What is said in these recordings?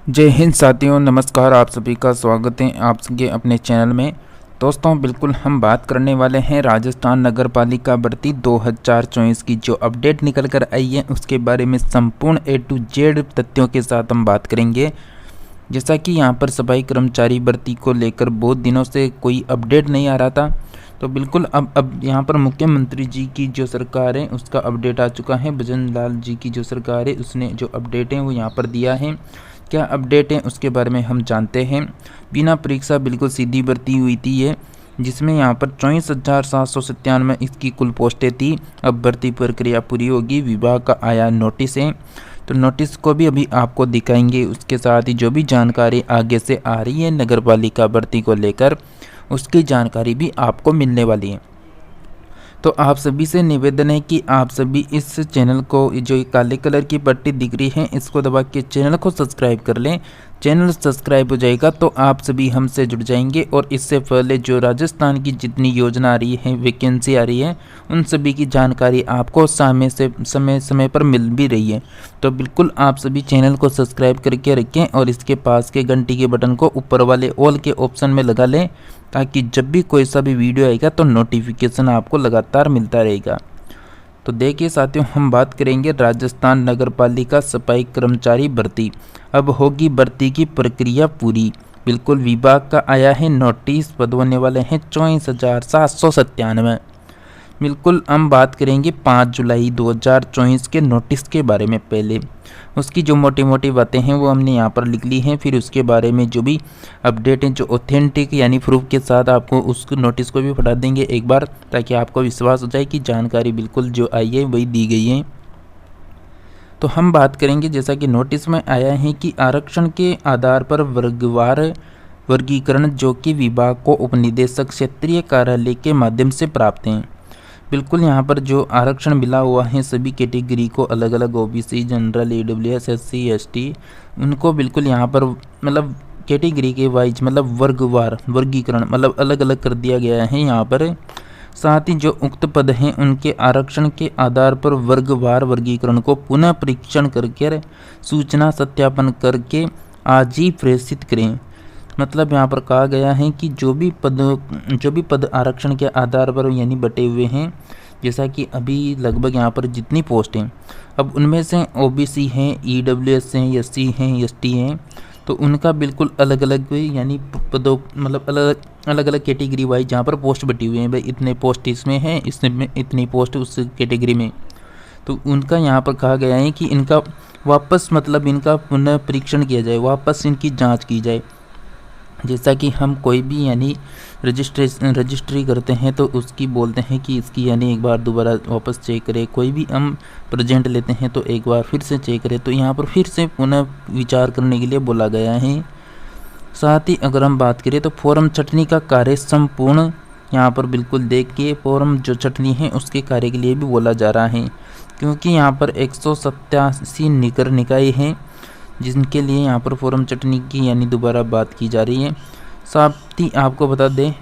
जय हिंद साथियों, नमस्कार। आप सभी का स्वागत है आप सबके अपने चैनल में। दोस्तों, बिल्कुल हम बात करने वाले हैं राजस्थान नगर पालिका भर्ती 2024 की जो अपडेट निकल कर आई है उसके बारे में संपूर्ण A to Z तथ्यों के साथ हम बात करेंगे। जैसा कि यहाँ पर सफाई कर्मचारी भर्ती को लेकर बहुत दिनों से कोई अपडेट नहीं आ रहा था, तो बिल्कुल अब यहाँ पर मुख्यमंत्री जी की जो सरकार है उसका अपडेट आ चुका है। भजन लाल जी की जो सरकार है उसने जो अपडेट है वो यहाँ पर दिया है। क्या अपडेट है उसके बारे में हम जानते हैं। बिना परीक्षा बिल्कुल सीधी भर्ती हुई थी ये, जिसमें यहाँ पर 24,797 इसकी कुल पोस्टें थी। अब भर्ती प्रक्रिया पूरी होगी, विभाग का आया नोटिस है, तो नोटिस को भी अभी आपको दिखाएंगे। उसके साथ ही जो भी जानकारी आगे से आ रही है नगर पालिका भर्ती को लेकर उसकी जानकारी भी आपको मिलने वाली है। तो आप सभी से निवेदन है कि आप सभी इस चैनल को, जो काले कलर की पट्टी दिख रही है, इसको दबा के चैनल को सब्सक्राइब कर लें। चैनल सब्सक्राइब हो जाएगा तो आप सभी हमसे जुड़ जाएंगे और इससे पहले जो राजस्थान की जितनी योजना आ रही है, वैकेंसी आ रही है, उन सभी की जानकारी आपको समय समय पर मिल भी रही है। तो बिल्कुल आप सभी चैनल को सब्सक्राइब करके रखें और इसके पास के घंटी के बटन को ऊपर वाले ऑल के ऑप्शन में लगा लें, ताकि जब भी कोई सा भी वीडियो आएगा तो नोटिफिकेशन आपको लगातार मिलता रहेगा। तो देखिए साथियों, हम बात करेंगे राजस्थान नगर पालिका सफाई कर्मचारी भर्ती। अब होगी भर्ती की प्रक्रिया पूरी। बिल्कुल विभाग का आया है नोटिस, पद होने वाले हैं 24,797। बिल्कुल हम बात करेंगे 5 जुलाई 2024 के नोटिस के बारे में। पहले उसकी जो मोटी मोटी बातें हैं वो हमने यहाँ पर लिख ली हैं, फिर उसके बारे में जो भी अपडेट हैं, जो ऑथेंटिक यानी प्रूफ के साथ आपको उस नोटिस को भी पढ़ा देंगे एक बार, ताकि आपको विश्वास हो जाए कि जानकारी बिल्कुल जो आई है वही दी गई है। तो हम बात करेंगे, जैसा कि नोटिस में आया है कि आरक्षण के आधार पर वर्गवार वर्गीकरण जो कि विभाग को उपनिदेशक क्षेत्रीय कार्यालय के माध्यम से प्राप्त हैं। बिल्कुल यहाँ पर जो आरक्षण मिला हुआ है सभी कैटेगरी को, अलग अलग OBC, general, EWS, SC, ST, उनको बिल्कुल यहाँ पर मतलब कैटेगरी के वाइज मतलब वर्गवार वर्गीकरण मतलब अलग अलग कर दिया गया है यहाँ पर। साथ ही जो उक्त पद हैं उनके आरक्षण के आधार पर वर्गवार वर्गीकरण को पुनः परीक्षण करके सूचना सत्यापन करके आज ही प्रेषित करें। मतलब यहाँ पर कहा गया है कि जो भी पद आरक्षण के आधार पर यानी बटे हुए हैं, जैसा कि अभी लगभग यहाँ पर जितनी पोस्ट हैं, अब उनमें से ओबीसी हैं, ईडब्ल्यूएस हैं, एससी हैं, एसटी हैं, तो उनका बिल्कुल अलग अलग यानी पदों मतलब अलग अलग कैटेगरी वाइज जहाँ पर पोस्ट बटी हुई हैं, भाई इतने पोस्ट इसमें हैं, इसमें इतनी पोस्ट उस कैटेगरी में, तो उनका यहाँ पर कहा गया है कि इनका वापस मतलब इनका पुनः परीक्षण किया जाए, वापस इनकी जाँच की जाए। जैसा कि हम कोई भी यानी रजिस्ट्री करते हैं तो उसकी बोलते हैं कि इसकी यानी एक बार दोबारा वापस चेक करें, कोई भी हम प्रेजेंट लेते हैं तो एक बार फिर से चेक करें, तो यहाँ पर फिर से पुनः विचार करने के लिए बोला गया है। साथ ही अगर हम बात करें तो फॉर्म छटनी का कार्य संपूर्ण यहाँ पर बिल्कुल देख के फॉर्म जो छटनी है उसके कार्य के लिए भी बोला जा रहा है, क्योंकि यहाँ पर 187 निकर निकाय हैं जिनके लिए यहाँ पर फॉर्म चटनी की यानी दोबारा बात की जा रही है। साथ ही आपको बता दें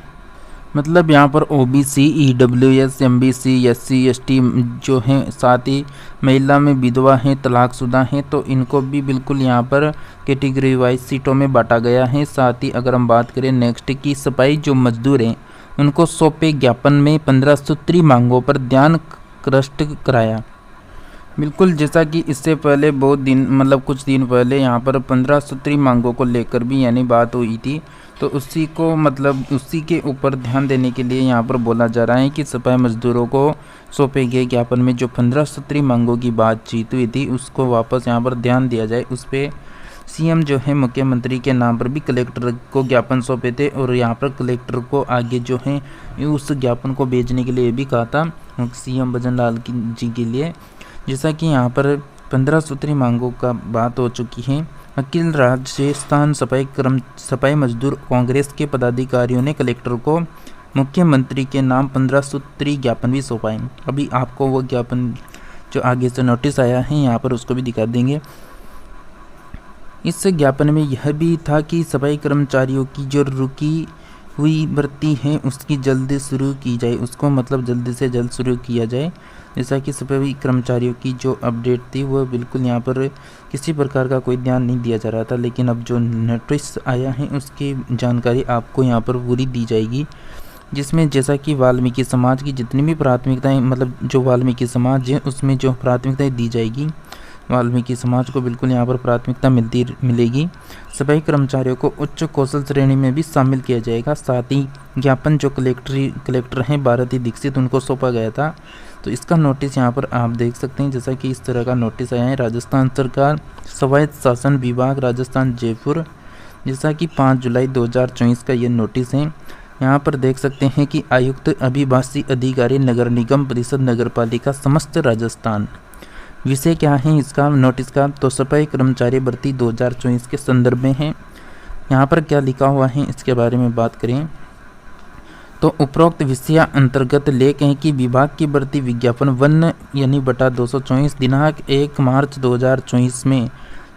मतलब यहाँ पर OBC, EWS, MBC, SC, ST जो हैं, साथ ही महिला में विधवा हैं, तलाकशुदा हैं, तो इनको भी बिल्कुल यहाँ पर कैटेगरी वाइज सीटों में बांटा गया है। साथ ही अगर हम बात करें नेक्स्ट की सफाई जो मजदूर हैं उनको सौंपे ज्ञापन में 15 सूत्री मांगों पर ध्यान कृष्ट कराया। बिल्कुल जैसा कि इससे पहले बहुत दिन मतलब कुछ दिन पहले यहाँ पर 15 सूत्री मांगों को लेकर भी यानी बात हुई थी, तो उसी को मतलब उसी के ऊपर ध्यान देने के लिए यहाँ पर बोला जा रहा है कि सफाई मजदूरों को सौंपे गए ज्ञापन में जो 15 सूत्री मांगों की बातचीत हुई थी उसको वापस यहाँ पर ध्यान दिया जाए। उस पर सीएम जो है मुख्यमंत्री के नाम पर भी कलेक्टर को ज्ञापन सौंपे थे और यहाँ पर कलेक्टर को आगे जो है उस ज्ञापन को भेजने के लिए भी कहा था सीएम भजन लाल जी के लिए। जैसा कि यहाँ पर 15 सूत्री मांगों का बात हो चुकी है। अखिल राजस्थान सफाई मजदूर कांग्रेस के पदाधिकारियों ने कलेक्टर को मुख्यमंत्री के नाम 15 सूत्री ज्ञापन भी सौंपाए। अभी आपको वो ज्ञापन जो आगे से नोटिस आया है यहाँ पर उसको भी दिखा देंगे। इस ज्ञापन में यह भी था कि सफाई कर्मचारियों की जो रुकी हुई भर्ती है उसकी जल्द शुरू की जाए, उसको मतलब जल्द से जल्द शुरू किया जाए। जैसा कि सभी कर्मचारियों की जो अपडेट थी वो बिल्कुल यहाँ पर किसी प्रकार का कोई ध्यान नहीं दिया जा रहा था, लेकिन अब जो नोटिस आया है उसकी जानकारी आपको यहाँ पर पूरी दी जाएगी, जिसमें जैसा कि वाल्मीकि समाज की जितनी भी प्राथमिकताएं, मतलब जो वाल्मीकि समाज है उसमें जो प्राथमिकताएं दी जाएगी, वाल्मीकि समाज को बिल्कुल यहाँ पर प्राथमिकता मिलेगी। सफाई कर्मचारियों को उच्च कौशल श्रेणी में भी शामिल किया जाएगा। साथ ही ज्ञापन जो कलेक्टर हैं भारती दीक्षित उनको सौंपा गया था, तो इसका नोटिस यहाँ पर आप देख सकते हैं। जैसा कि इस तरह का नोटिस आया है राजस्थान सरकार स्वायत्त शासन विभाग राजस्थान जयपुर, जैसा कि 5 जुलाई 2024 का ये नोटिस है। यहाँ पर देख सकते हैं कि आयुक्त अभिभाषी अधिकारी नगर निगम परिषद नगर पालिका समस्त राजस्थान। विषय क्या है इसका नोटिस का, तो सफाई कर्मचारी भर्ती 2024 के संदर्भ में है। यहाँ पर क्या लिखा हुआ है इसके बारे में बात करें तो उपरोक्त विषय अंतर्गत लेख है कि विभाग की भर्ती विज्ञापन 1 यानी बटा 224 दिनांक 1 मार्च 2024 में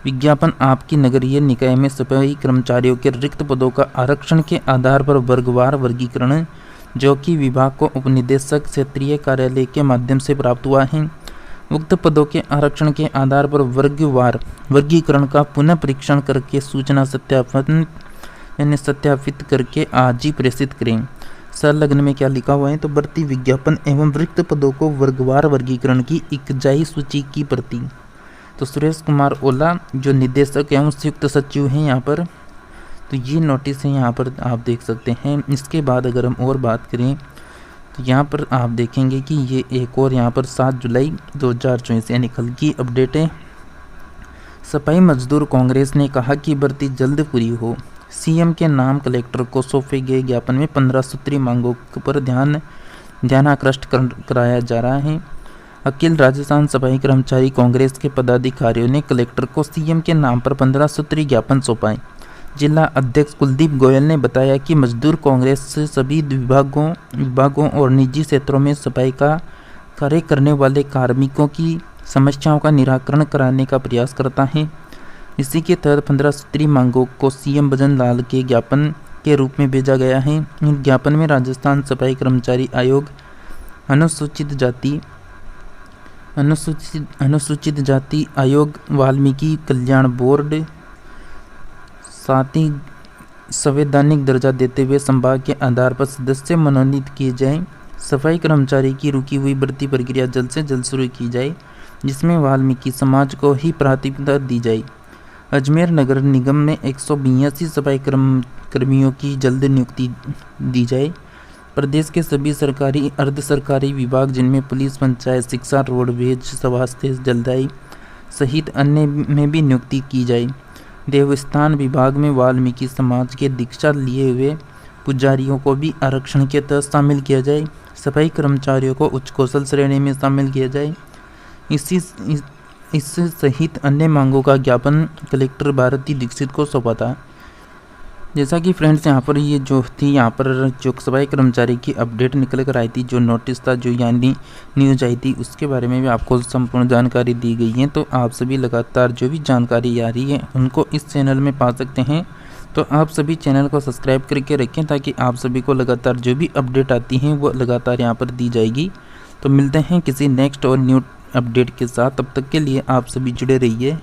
विज्ञापन आपकी नगरीय निकाय में सफाई कर्मचारियों के रिक्त पदों का आरक्षण के आधार पर वर्गवार वर्गीकरण जो कि विभाग को उपनिदेशक क्षेत्रीय कार्यालय के माध्यम से प्राप्त हुआ है, उक्त पदों के आरक्षण के आधार पर वर्गवार वर्गीकरण का पुनः परीक्षण करके सूचना सत्यापित करके आज ही प्रेषित करें। संलग्न में क्या लिखा हुआ है तो भर्ती विज्ञापन एवं रिक्त पदों को वर्गवार वर्गीकरण की इकजाई सूची की प्रति। तो सुरेश कुमार ओला जो निदेशक एवं संयुक्त सचिव हैं यहाँ पर, तो ये नोटिस है यहाँ पर आप देख सकते हैं। इसके बाद अगर हम और बात करें तो यहाँ पर आप देखेंगे कि ये एक और यहाँ पर 7 जुलाई 2024 यानी कल की अपडेट है। सफाई मजदूर कांग्रेस ने कहा कि भर्ती जल्द पूरी हो। सीएम के नाम कलेक्टर को सौंपे गए ज्ञापन में 15 सूत्री मांगों पर ध्यानाकृष्ट कराया जा रहा है। अखिल राजस्थान सफाई कर्मचारी कांग्रेस के पदाधिकारियों ने कलेक्टर को सीएम के नाम पर 15 सूत्री ज्ञापन सौंपाए। जिला अध्यक्ष कुलदीप गोयल ने बताया कि मजदूर कांग्रेस से सभी विभागों और निजी क्षेत्रों में सफाई का कार्य करने वाले कार्मिकों की समस्याओं का निराकरण कराने का प्रयास करता है। इसी के तहत 15 सूत्री मांगों को सीएम भजन लाल के ज्ञापन के रूप में भेजा गया है। इन ज्ञापन में राजस्थान सफाई कर्मचारी आयोग, अनुसूचित जाति आयोग, वाल्मीकि कल्याण बोर्ड, साथ ही संवैधानिक दर्जा देते हुए संभाग के आधार पर सदस्य मनोनीत किए जाएं। सफाई कर्मचारी की रुकी हुई भर्ती प्रक्रिया जल्द से जल्द शुरू की जाए, जिसमें वाल्मीकि समाज को ही प्राथमिकता दी जाए। अजमेर नगर निगम में 182 सफाई कर्मियों की जल्द नियुक्ति दी जाए। प्रदेश के सभी सरकारी अर्ध सरकारी विभाग जिनमें पुलिस, पंचायत, शिक्षा, रोडवेज, स्वास्थ्य, जलदाई सहित अन्य में भी नियुक्ति की जाए। देवस्थान विभाग में वाल्मीकि समाज के दीक्षा लिए हुए पुजारियों को भी आरक्षण के तहत शामिल किया जाए। सफाई कर्मचारियों को उच्च कौशल श्रेणी में शामिल किया जाए। इस सहित अन्य मांगों का ज्ञापन कलेक्टर भारती दीक्षित को सौंपा था। जैसा कि फ्रेंड्स यहाँ पर ये जो थी यहाँ पर जो सफाई कर्मचारी की अपडेट निकल कर आई थी, जो नोटिस था, जो यानी न्यूज आई थी, उसके बारे में भी आपको संपूर्ण जानकारी दी गई है। तो आप सभी लगातार जो भी जानकारी आ रही है उनको इस चैनल में पा सकते हैं। तो आप सभी चैनल को सब्सक्राइब करके रखें ताकि आप सभी को लगातार जो भी अपडेट आती हैं वो लगातार यहाँ पर दी जाएगी। तो मिलते हैं किसी नेक्स्ट और न्यू अपडेट के साथ, तब तक के लिए आप सभी जुड़े रहिए।